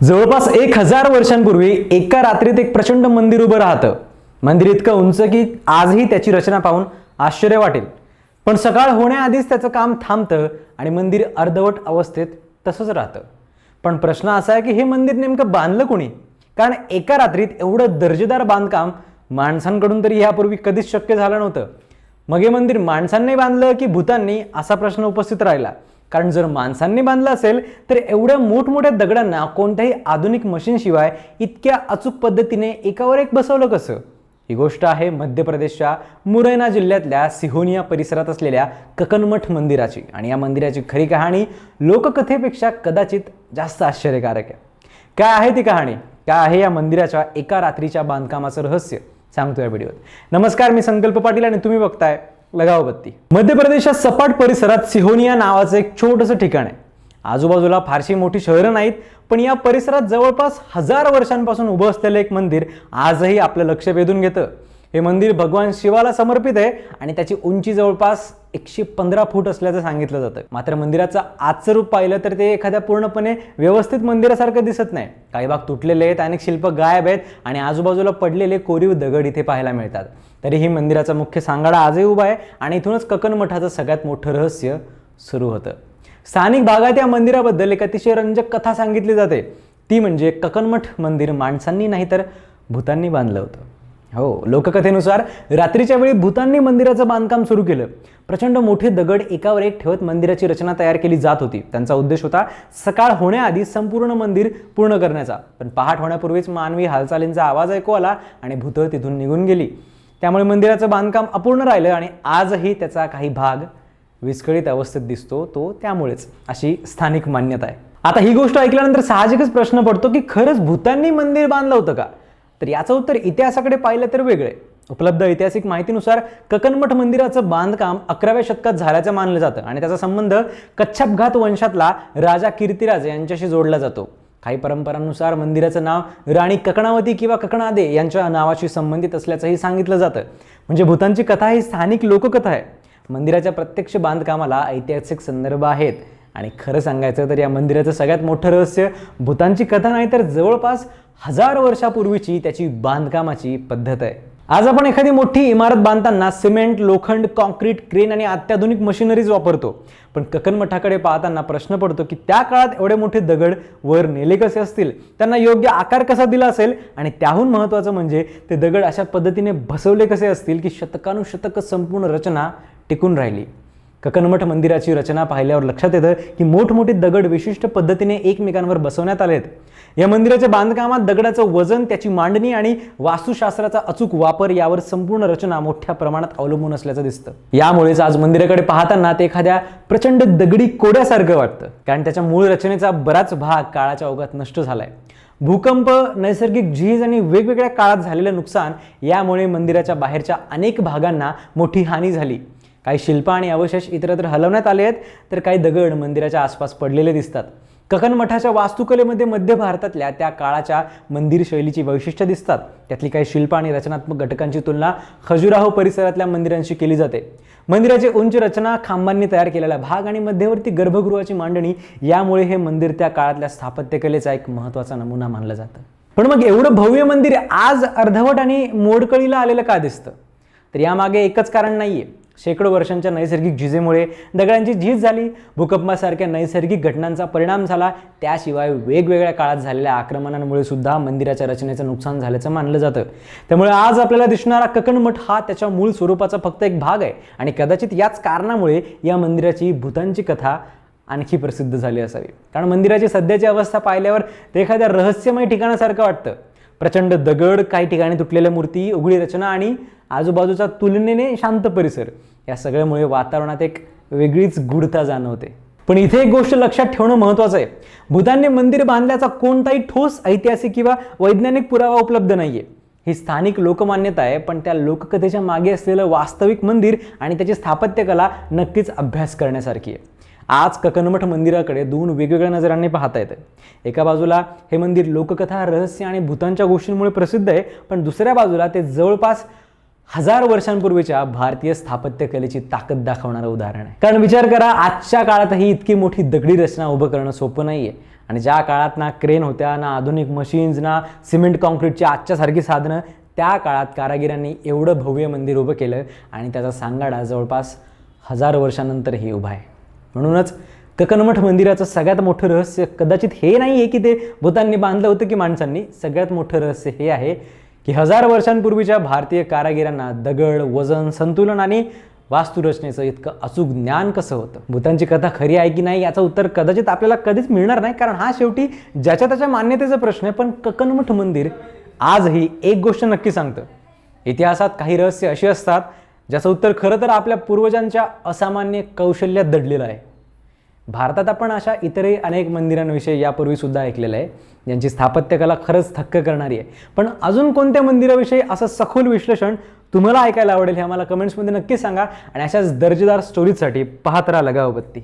जवळपास 1000 वर्षांपूर्वी एका रात्रीत एक प्रचंड मंदिर उभं राहतं. मंदिर इतकं उंच की आजही त्याची रचना पाहून आश्चर्य वाटेल. पण सकाळ होण्याआधीच त्याचं काम थांबतं आणि मंदिर अर्धवट अवस्थेत तसंच राहतं. पण प्रश्न असा आहे की हे मंदिर नेमकं बांधलं कोणी? कारण एका रात्रीत एवढं दर्जेदार बांधकाम माणसांकडून तरी यापूर्वी कधीच शक्य झालं नव्हतं. मग हे मंदिर माणसांनी बांधलं की भूतांनी, असा प्रश्न उपस्थित राहिला. कारण जर माणसांनी बांधलं असेल तर एवढ्या मोठमोठ्या दगडांना कोणत्याही आधुनिक मशीनशिवाय इतक्या अचूक पद्धतीने एकावर एक बसवलं कसं? ही गोष्ट आहे मध्य प्रदेशच्या मुरैना जिल्ह्यातल्या सिहोनिया परिसरात असलेल्या ककनमठ मंदिराची. आणि या मंदिराची खरी कहाणी लोककथेपेक्षा कदाचित जास्त आश्चर्यकारक आहे. काय आहे ती कहाणी? काय आहे या मंदिराच्या एका रात्रीच्या बांधकामाचं रहस्य? सांगतो या व्हिडिओत. नमस्कार, मी संकल्प पाटील आणि तुम्ही बघताय लगाव बत्ती. मध्य प्रदेशात सपाट परिसरात सिहोनिया नावाचं एक छोटंसं ठिकाण आहे. आजूबाजूला फारशी मोठी शहरं नाहीत, पण या परिसरात जवळपास 1000 वर्षांपासून उभं असलेलं एक मंदिर आजही आपलं लक्ष वेधून घेतं. हे मंदिर भगवान शिवाला समर्पित आहे आणि त्याची उंची जवळपास 115 फूट असल्याचं सांगितलं जातं. मात्र मंदिराचं आजचं रूप पाहिलं तर ते एखाद्या पूर्णपणे व्यवस्थित मंदिरासारखं दिसत नाही. काही भाग तुटलेले आहेत, अनेक शिल्प गायब आहेत आणि आजूबाजूला पडलेले कोरीव दगड इथे पाहायला मिळतात. तरीही मंदिराचा मुख्य सांगाडा आजही उभा आहे आणि इथूनच ककनमठाचं सगळ्यात मोठं रहस्य सुरू होतं. स्थानिक भागात या मंदिराबद्दल एक अतिशय रंजक कथा सांगितली जाते. ती म्हणजे ककनमठ मंदिर माणसांनी नाही तर भूतांनी बांधलं होतं. हो, लोककथेनुसार रात्रीच्या वेळी भूतांनी मंदिराचं बांधकाम सुरू केलं. प्रचंड मोठे दगड एकावर एक ठेवत मंदिराची रचना तयार केली जात होती. त्यांचा उद्देश होता सकाळ होण्याआधी संपूर्ण मंदिर पूर्ण करण्याचा. पण पहाट होण्यापूर्वीच मानवी हालचालींचा आवाज ऐकू आला आणि भूतं तिथून निघून गेली. त्यामुळे मंदिराचं बांधकाम अपूर्ण राहिलं आणि आजही त्याचा काही भाग विस्कळीत अवस्थेत दिसतो. तो त्यामुळेच, अशी स्थानिक मान्यता आहे. आता ही गोष्ट ऐकल्यानंतर साहजिकच प्रश्न पडतो की खरंच भूतांनी मंदिर बांधलं होतं का? तर याचं उत्तर इतिहासाकडे पाहिलं तर वेगळे. उपलब्ध ऐतिहासिक माहितीनुसार ककनमठ मंदिराचं बांधकाम 11व्या शतकात झाल्याचं मानलं जातं आणि त्याचा संबंध कच्छपघात वंशातला राजा कीर्तिराज यांच्याशी जोडला जातो. काही परंपरांनुसार मंदिराचं नाव राणी ककणावती किंवा ककणादे यांच्या नावाशी संबंधित असल्याचंही सांगितलं जातं. म्हणजे भूतांची कथा ही स्थानिक लोककथा आहे. मंदिराच्या प्रत्यक्ष बांधकामाला ऐतिहासिक संदर्भ आहेत. आणि खरं सांगायचं तर या मंदिराचं सगळ्यात मोठं रहस्य भूतांची कथा नाही तर जवळपास 1000 वर्षापूर्वीची त्याची बांधकामाची पद्धत आहे. आज आपण एखादी मोठी इमारत बांधताना सिमेंट, लोखंड, कॉन्क्रीट, क्रेन आणि अत्याधुनिक मशिनरीज वापरतो. पण ककनमठाकडे पाहताना प्रश्न पडतो की त्या काळात एवढे मोठे दगड वर नेले कसे असतील, त्यांना योग्य आकार कसा दिला असेल आणि त्याहून महत्त्वाचं म्हणजे ते दगड अशा पद्धतीने बसवले कसे असतील की शतकानुशतक संपूर्ण रचना टिकून राहिली. ककनमठ मंदिराची रचना पाहिल्यावर लक्षात येतं की मोठमोठे दगड विशिष्ट पद्धतीने एकमेकांवर बसवण्यात आलेत. या मंदिराच्या बांधकामात दगडाचं वजन, त्याची मांडणी आणि वास्तुशास्त्राचा अचूक वापर यावर संपूर्ण रचना मोठ्या प्रमाणात अवलंबून असल्याचं दिसतं. यामुळेच आज मंदिराकडे पाहताना ते एखाद्या प्रचंड दगडी कोड्यासारखं वाटतं. कारण त्याच्या मूळ रचनेचा बराच भाग काळाच्या ओघात नष्ट झालाय. भूकंप, नैसर्गिक झीज आणि वेगवेगळ्या काळात झालेलं नुकसान यामुळे मंदिराच्या बाहेरच्या अनेक भागांना मोठी हानी झाली. काही शिल्प आणि अवशेष इतरत्र हलवण्यात आले आहेत तर काही दगड मंदिराच्या आसपास पडलेले दिसतात. ककनमठाच्या वास्तुकलेमध्ये मध्य भारतातल्या त्या काळाच्या मंदिर शैलीची वैशिष्ट्य दिसतात. त्यातली काही शिल्प आणि रचनात्मक घटकांची तुलना खजुराहो परिसरातल्या मंदिरांशी केली जाते. मंदिराची उंच रचना, खांबांनी तयार केलेला भाग आणि मध्यवर्ती गर्भगृहाची मांडणी यामुळे हे मंदिर त्या काळातल्या स्थापत्यकलेचा एक महत्त्वाचा नमुना मानलं जातं. पण मग एवढं भव्य मंदिर आज अर्धवट आणि मोडकळीला आलेलं का दिसतं? तर यामागे एकच कारण नाहीये. शेकडो वर्षांच्या नैसर्गिक झिजेमुळे दगडांची झीज झाली, भूकंपासारख्या नैसर्गिक घटनांचा परिणाम झाला. त्याशिवाय वेगवेगळ्या काळात झालेल्या आक्रमणांमुळे सुद्धा मंदिराच्या रचनेचं नुकसान झाल्याचं मानलं जातं. त्यामुळे आज आपल्याला दिसणारा ककनमठ हा त्याच्या मूळ स्वरूपाचा फक्त एक भाग आहे आणि कदाचित याच कारणामुळे या मंदिराची भूतांची कथा आणखी प्रसिद्ध झाली असावी. कारण मंदिराची सध्याची अवस्था पाहिल्यावर ते एखाद्या रहस्यमय ठिकाणासारखं वाटतं. प्रचंड दगड, काही ठिकाणी तुटलेल्या मूर्ती, उघडी रचना आणि आजूबाजूचा तुलनेने शांत परिसर या सगळ्यामुळे वातावरणात एक वेगळीच गूढता जाणवते. पण इथे एक गोष्ट लक्षात ठेवणं महत्त्वाचं आहे. भूतांनी मंदिर बांधल्याचा कोणताही ठोस ऐतिहासिक किंवा वैज्ञानिक पुरावा उपलब्ध नाहीये. ही स्थानिक लोकमान्यता आहे, पण त्या लोककथेच्या मागे असलेलं वास्तविक मंदिर आणि त्याची स्थापत्यकला नक्कीच अभ्यास करण्यासारखी आहे. आज ककनमठ मंदिराकडे दोन वेगवेगळ्या नजरांनी पाहता येतं. एका बाजूला हे मंदिर लोककथा, रहस्य आणि भूतांच्या गोष्टींमुळे प्रसिद्ध आहे, पण दुसऱ्या बाजूला ते जवळपास 1000 वर्षांपूर्वीच्या भारतीय स्थापत्यकलेची ताकद दाखवणारं उदाहरण आहे. कारण विचार करा, आजच्या काळातही इतकी मोठी दगडी रचना उभं करणं सोपं नाहीये. आणि ज्या काळात ना क्रेन होत्या, ना आधुनिक मशीन्स, ना सिमेंट कॉन्क्रीटची आजच्यासारखी साधनं, त्या काळात कारागिरांनी एवढं भव्य मंदिर उभं केलं आणि त्याचा सांगाडा जवळपास 1000 वर्षानंतरही उभा आहे. म्हणूनच कक्कनमठ मंदिराचं सगळ्यात मोठं रहस्य कदाचित हे नाही आहे की ते भूतांनी बांधलं होतं की माणसांनी. सगळ्यात मोठं रहस्य हे आहे की 1000 वर्षांपूर्वीच्या भारतीय कारागिरांना दगड, वजन, संतुलन आणि वास्तुरचनेचं इतकं अचूक ज्ञान कसं होतं. भूतांची कथा खरी आहे की नाही याचं उत्तर कदाचित आपल्याला कधीच मिळणार नाही, कारण हा शेवटी ज्याच्या त्याच्या मान्यतेचा प्रश्न आहे. पण कक्कनमठ मंदिर आजही एक गोष्ट नक्की सांगतं, इतिहासात काही रहस्य अशी असतात ज्याचं उत्तर खरं तर आपल्या पूर्वजांच्या असामान्य कौशल्यात दडलेलं आहे. भारतात आपण अशा इतरही अनेक मंदिरांविषयी यापूर्वी सुद्धा ऐकलेलं आहे, ज्यांची स्थापत्यकला खरंच थक्क करणारी आहे. पण अजून कोणत्या मंदिराविषयी असं सखोल विश्लेषण तुम्हाला ऐकायला आवडेल हे आम्हाला कमेंट्समध्ये नक्की सांगा. आणि अशाच दर्जेदार स्टोरीजसाठी पाहत राहा लगावबत्ती.